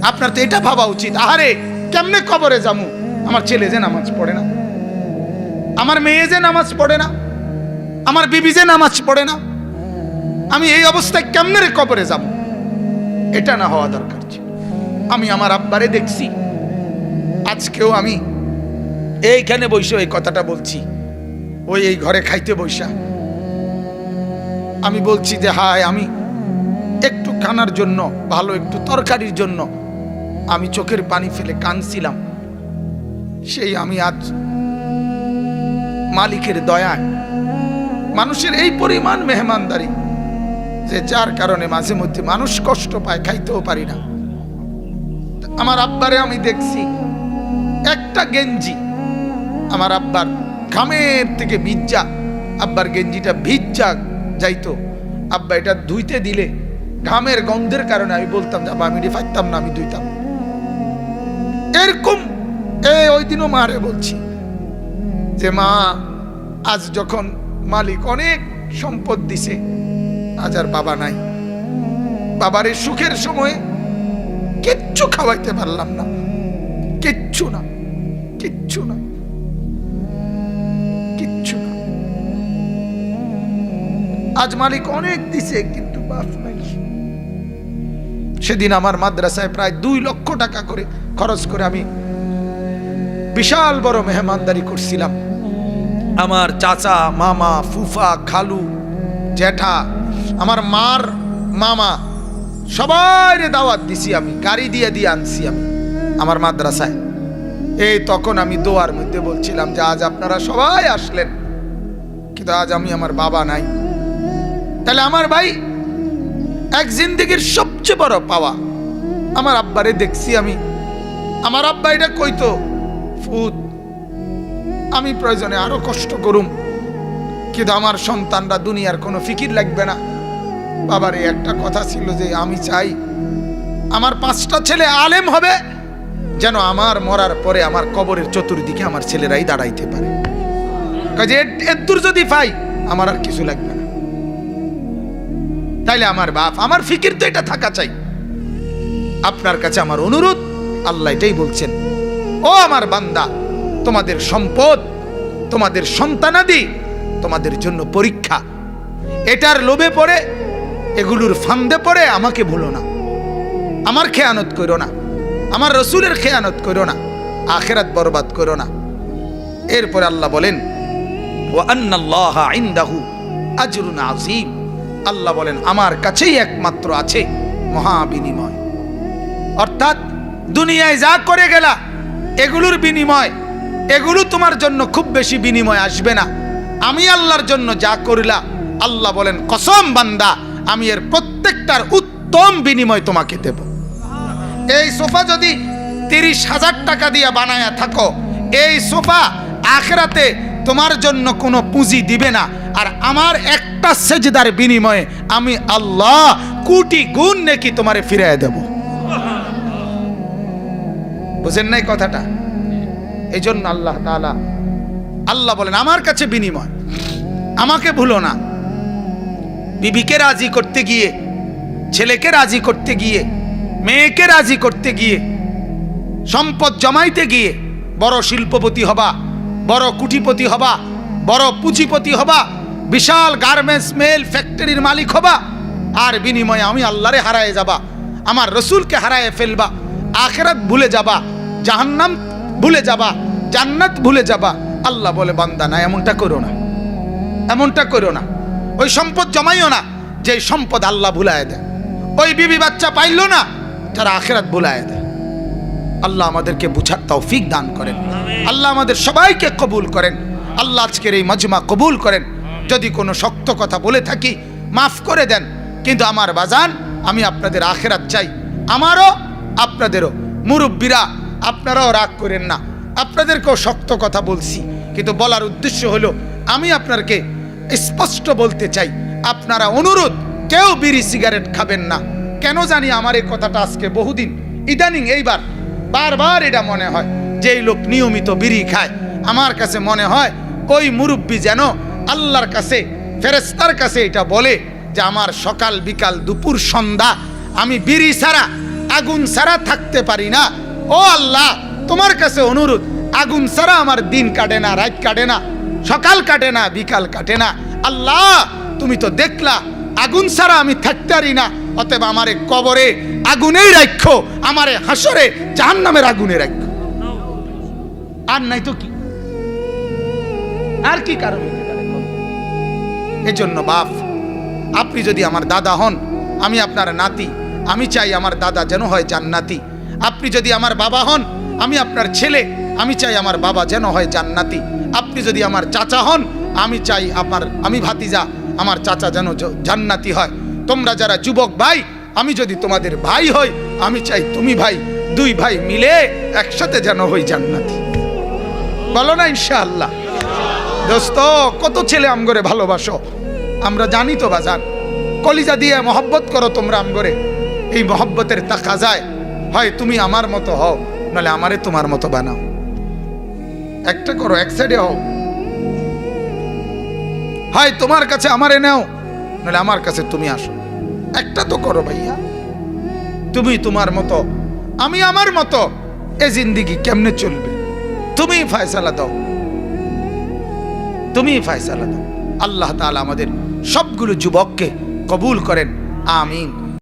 আপনার তো এটা ভাবা উচিত, আহারে কেমনে কবরে যামু, আমার ছেলে যে নামাজ পড়ে না, আমার মেয়ে যে নামাজ পড়ে না, আমার বিবি যে নামাজ পড়ে না, আমি এই অবস্থায় কেমনে রে কবরে যাব। এটা না হওয়া দরকার ছিল। আমি আমার আব্বারে দেখছি, আজকেও আমি এইখানে বসে এই কথাটা বলছি, ওই এই ঘরে খাইতে বসা আমি বলছি যে হায়, আমি একটু খানার জন্য, ভালো একটু তরকারির জন্য আমি চোখের পানি ফেলে কাঁদছিলাম। সেই আমি আজ মালিকের দয়ায়, মানুষের এই পরিমাণ মেহমানদারি যে যার কারণে মাঝে মধ্যে মানুষ কষ্ট পায়, খাইতেও পারি না। আমার আব্বারে আমি দেখছি, একটা গেঞ্জি আমার আব্বার ঘামের থেকে ভিজা, আব্বার গেঞ্জিটা ভিজা যাইতো, আব্বা এটা ধুইতে দিলে ঘামের গন্ধের কারণে আমি বলতাম যে আব্বা আমি ফাইতাম না, আমি ধুইতাম। এরকম ওই দিনও মারে বলছি যে মা, আজ যখন মালিক অনেক সম্পদ দিছে, আজ আর বাবা নাই, বাবার এই সুখের সময় কিচ্ছু খাওয়াইতে পারলাম না, কিচ্ছু না, কিচ্ছু না, কিচ্ছু না। আজ মালিক অনেক দিছে কিন্তু বাপ নাই। সেদিন আমার মাদ্রাসায় প্রায় 2 লক্ষ টাকা করে খরচ করে আমি বিশাল বড় মেহমানদারি করছিলাম। আমার চাচা, মামা, ফুফা, খালু, জ্যাঠা, আমার মার মামা, সবাই দাওয়াত দিছি আমি, গাড়ি দিয়ে আনছি আমি আমার মাদ্রাসায়। এই তখন আমি দোয়ার মধ্যে বলছিলাম যে আজ আপনারা সবাই আসলেন, কিন্তু আজ আমি আমার বাবা নাই। তাহলে আমার ভাই, এক জিন্দেগির সবচেয়ে বড় পাওয়া, আমার আব্বারে দেখছি আমি। আমার আব্বা এটা কইতো, ফুত আমি প্রয়োজনে আরো কষ্ট করুম, কিন্তু আমার সন্তানরা দুনিয়ার কোনো ফিকির লাগবে না। বাবার এই একটা কথা ছিল যে আমি চাই আমার 5টা ছেলে আলেম হবে, যেন আমার মরার পরে আমার কবরের চতুর্দিকে আমার ছেলেরাই দাঁড়াইতে পারে। কাজে এদুর যদি পাই আমার আর কিছু লাগবে না। তাইলে আমার বাপ, আমার ফিকির তো এটা থাকা চাই। আপনার কাছে আমার অনুরোধ, আল্লাহ এটাই বলছেন, ও আমার বান্দা, তোমাদের সম্পদ, তোমাদের সন্তানাদি তোমাদের জন্য পরীক্ষা। এটার লোভে পড়ে, এগুলোর ফান্দে পড়ে আমাকে ভুলো না, আমার খেয়ানত করো না, আমার রসুলের খেয়ানত করো না, আখিরাত বরবাদ করো না। এরপরে আল্লাহ বলেন, ওয়া আন্নাল্লাহা ইনদাহু আজরুন আযীম। আল্লাহ বলেন আমার কাছেই একমাত্র আছে মহা বিনিময়। অর্থাৎ দুনিয়ায় যা করে গেলা এগুলোর বিনিময়, এগুলো তোমার জন্য খুব বেশি বিনিময় আসবে না। আমি আল্লাহর জন্য যা করলা, আল্লাহ বলেন কসম বান্দা, আমি এর প্রত্যেকটার উত্তম বিনিময় তোমাকে দেব। এই সোফা যদি 30,000 টাকা দিয়ে বানায়া থাকো, এই সোফা আখিরাতে তোমার জন্য কোনো পুঁজি দিবে না। আর আমার একটা সেজদার বিনিময়ে আমি আল্লাহ কোটি গুণ নেকি তোমারে ফিরিয়ে দেব। বুঝেন নাই কথাটা? এই জন্য আল্লাহ তাআলা, আল্লাহ বলেন আমার কাছে বিনিময়, আমাকে ভুলো না। বিবিকে রাজি করতে গিয়ে, ছেলেকে রাজি করতে গিয়ে, মেয়েকে রাজি করতে গিয়ে, সম্পদ জমাইতে গিয়ে বড় শিল্পপতি হবা, বড় কুটিপতি হবা, বড় পুঁজিপতি হবা, বিশাল গার্মেন্টস মেল ফ্যাক্টরির মালিক হবা, আর বিনিময়ে আমি আল্লাহরে হারায়ে যাবা, আমার রসুলকে হারায়ে ফেলবা, আখিরাত ভুলে যাবা, জাহান্নাম ভুলে যাবা, জান্নাত ভুলে যাবা। আল্লাহ বলে বান্দা না, এমনটা করো না, এমনটা করো না। ওই সম্পদ জমাইও না যে সম্পদ আল্লাহ ভুলায় দেয়। ওই বিবি বাচ্চা পাইলো না যারা আখিরাত ভুলায় দেয়। আল্লাহ আমাদেরকে বুঝার তৌফিক দান করেন, আল্লাহ আমাদের সবাইকে কবুল করেন, আল্লাহ আজকের এই মজমা কবুল করেন। যদি কোনো শক্ত কথা বলে থাকি মাফ করে দেন, কিন্তু আমার বাজান, আমি আপনাদের আখিরাত চাই, আমারও আপনাদেরও। মুরব্বীরা আপনারাও রাগ করেন না, আপনাদেরকেও শক্ত কথা বলছি, কিন্তু বলার উদ্দেশ্য হলো আমি আপনাকে স্পষ্ট বলতে চাই, আপনারা অনুরোধ, কেউ বিড়ি সিগারেট খাবেন না। কেন জানি আমার এই কথাটা আজকে বহুদিন ইদানিং এইবার বারবার এটা মনে হয় যে এই লোক নিয়মিত বিড়ি খায়। আমার কাছে মনে হয় ওই মুরব্বী যেন আল্লাহর কাছে, ফেরেশতার কাছে এটা বলে যে আমার সকাল বিকাল দুপুর সন্ধ্যা আমি বিড়ি ছাড়া আগুন ছাড়া থাকতে পারি না। ও আল্লাহ, তোমার কাছে অনুরোধ, আগুন ছাড়া আমার দিন কাটে না, রাত কাটে না, সকাল কাটে না, বিকাল কাটে না। আল্লাহ, তুমি তো দেখলা আগুন ছাড়া আমি থাকতে পারি না, অতএব আমারে কবরে আগুনেই রাখো, আমারে হাসরে জাহান্নামের আগুনে রাখো। আর নাই তো কি, আর কি কারণ হতে পারে? এজন্য বাপ, আপনি যদি আমার দাদা হন, আমি আপনার নাতি, আমি চাই আমার দাদা যেন হয় জান্নাতি। আপনি যদি আমার বাবা হন, আমি আপনার ছেলে, আমি চাই আমার বাবা যেন হয় জান্নাতি। আপনি যদি আমার চাচা হন, আমি চাই আমি ভাতিজা, আমার চাচা যেন জান্নাতি হয়। তোমরা যারা যুবক ভাই, আমি যদি তোমাদের ভাই হই, আমি চাই তুমি ভাই, দুই ভাই মিলে একসাথে যেন হই জান্নাতি। বলো না ইনশাআল্লাহ? দোস্ত, কত ছেলে আমগরে ভালোবাসো, আমরা জানি তো বাজান, কলিজা দিয়ে মহব্বত করো তোমরা আমগরে। এই মহব্বতের তাকাজায় হয় তুমি আমার মতো হও, নাহলে আমারে তোমার মতো বানাও। একটা করো, এক সাইডে হও। হয় তোমার কাছে আমারে নাও, নাহলে আমার কাছে তুমি আসো। একটা তো করো ভাইয়া। তুমি তোমার মতো, আমি আমার মতো, এ জিন্দিগি কেমনে চলবে? তুমি ফয়সালা দাও, তুমি ফয়সালা দাও। আল্লাহ তাআলা আমাদের সবগুলো যুবককে কবুল করেন, আমিন।